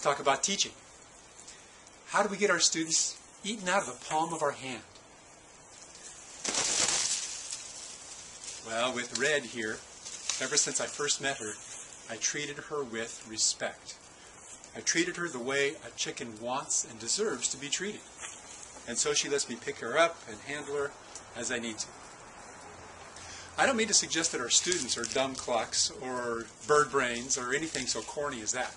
talk about teaching. How do we get our students eaten out of the palm of our hand? Well, with Red here, ever since I first met her, I treated her with respect. I treated her the way a chicken wants and deserves to be treated. And so she lets me pick her up and handle her as I need to. I don't mean to suggest that our students are dumb clucks or bird brains or anything so corny as that.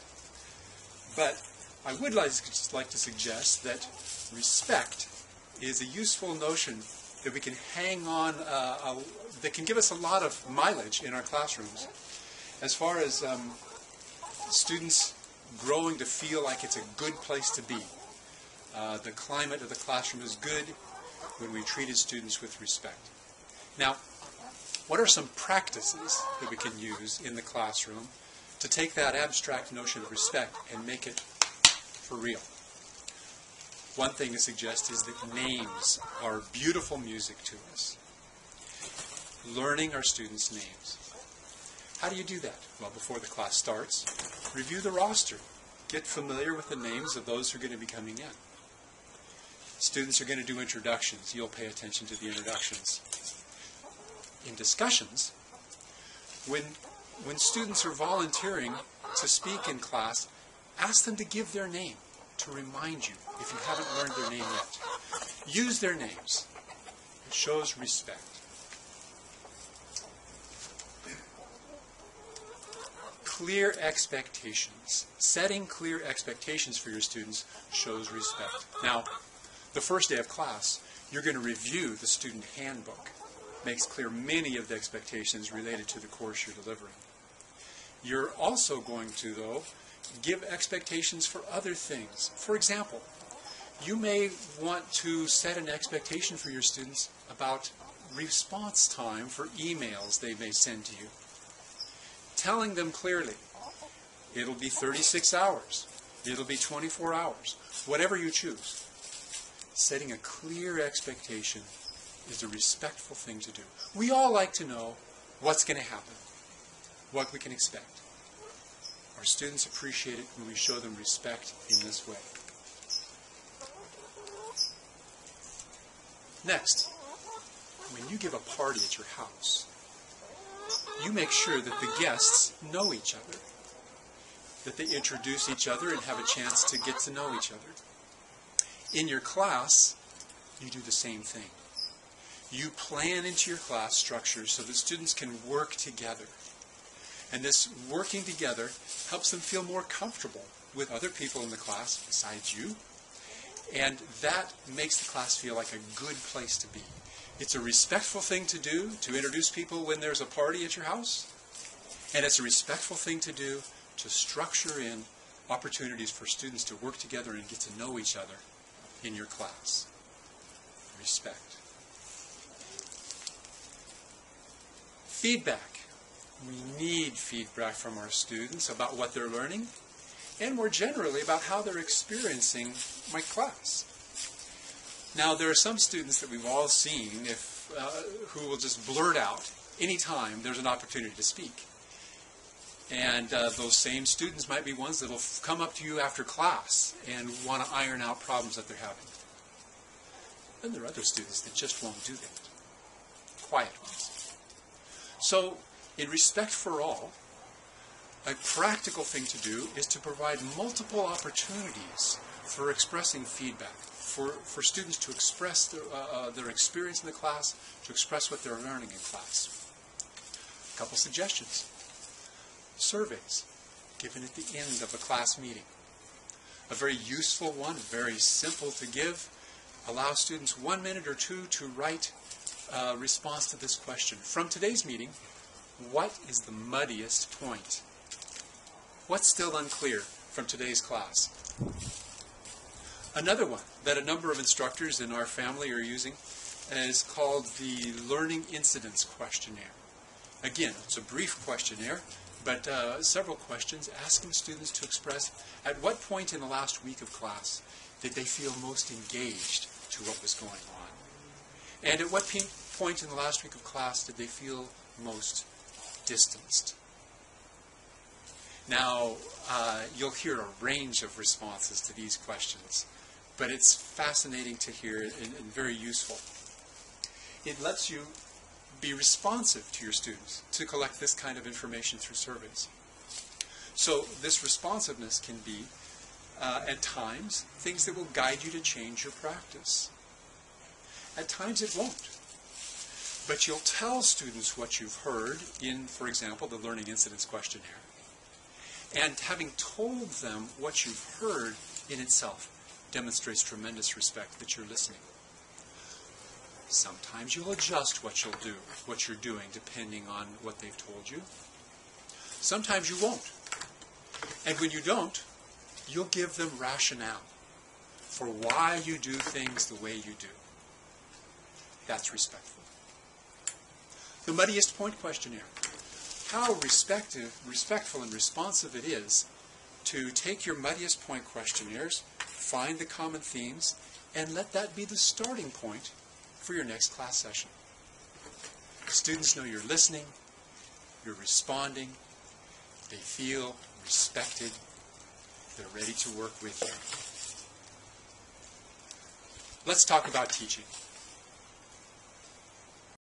But I would like to suggest that respect is a useful notion that we can hang on, that can give us a lot of mileage in our classrooms as far as students growing to feel like it's a good place to be. The climate of the classroom is good when we treated students with respect. Now, what are some practices that we can use in the classroom to take that abstract notion of respect and make it for real? One thing to suggest is that names are beautiful music to us. Learning our students' names. How do you do that? Well, before the class starts, review the roster. Get familiar with the names of those who are going to be coming in. Students are going to do introductions. You'll pay attention to the introductions. In discussions, when students are volunteering to speak in class, ask them to give their name to remind you if you haven't learned their name yet. Use their names. It shows respect. Clear expectations. Setting clear expectations for your students shows respect. Now, the first day of class, you're going to review the student handbook. Makes clear many of the expectations related to the course you're delivering. You're also going to, though, give expectations for other things. For example, you may want to set an expectation for your students about response time for emails they may send to you. Telling them clearly, it'll be 36 hours, it'll be 24 hours, whatever you choose. Setting a clear expectation is a respectful thing to do. We all like to know what's going to happen, what we can expect. Our students appreciate it when we show them respect in this way. Next, when you give a party at your house, you make sure that the guests know each other, that they introduce each other and have a chance to get to know each other. In your class, you do the same thing. You plan into your class structure so that students can work together. And this working together helps them feel more comfortable with other people in the class besides you. And that makes the class feel like a good place to be. It's a respectful thing to do to introduce people when there's a party at your house. And it's a respectful thing to do to structure in opportunities for students to work together and get to know each other in your class. Respect. Feedback. We need feedback from our students about what they're learning and more generally about how they're experiencing my class. Now, there are some students that we've all seen who will just blurt out anytime there's an opportunity to speak. And those same students might be ones that will come up to you after class and want to iron out problems that they're having. Then there are other students that just won't do that. Quiet ones. So, in respect for all, a practical thing to do is to provide multiple opportunities for expressing feedback, for students to express their experience in the class, to express what they're learning in class. A couple suggestions. Surveys given at the end of a class meeting. A very useful one, very simple to give. Allow students 1 minute or two to write a response to this question. From today's meeting, what is the muddiest point? What's still unclear from today's class? Another one that a number of instructors in our family are using is called the Learning Incidents Questionnaire. Again, it's a brief questionnaire, but several questions asking students to express at what point in the last week of class did they feel most engaged to what was going on. And at what point in the last week of class did they feel most distanced. Now, you'll hear a range of responses to these questions, but it's fascinating to hear and very useful. It lets you be responsive to your students to collect this kind of information through surveys. So this responsiveness can be, at times, things that will guide you to change your practice. At times it won't. But you'll tell students what you've heard in, for example, the Learning Incidents Questionnaire. And having told them what you've heard in itself demonstrates tremendous respect that you're listening. Sometimes you'll adjust what you're doing, depending on what they've told you. Sometimes you won't. And when you don't, you'll give them rationale for why you do things the way you do. That's respectful. The Muddiest Point Questionnaire. How respectful and responsive it is to take your Muddiest Point questionnaires, find the common themes, and let that be the starting point for your next class session. Students know you're listening, you're responding, they feel respected, they're ready to work with you. Let's talk about teaching.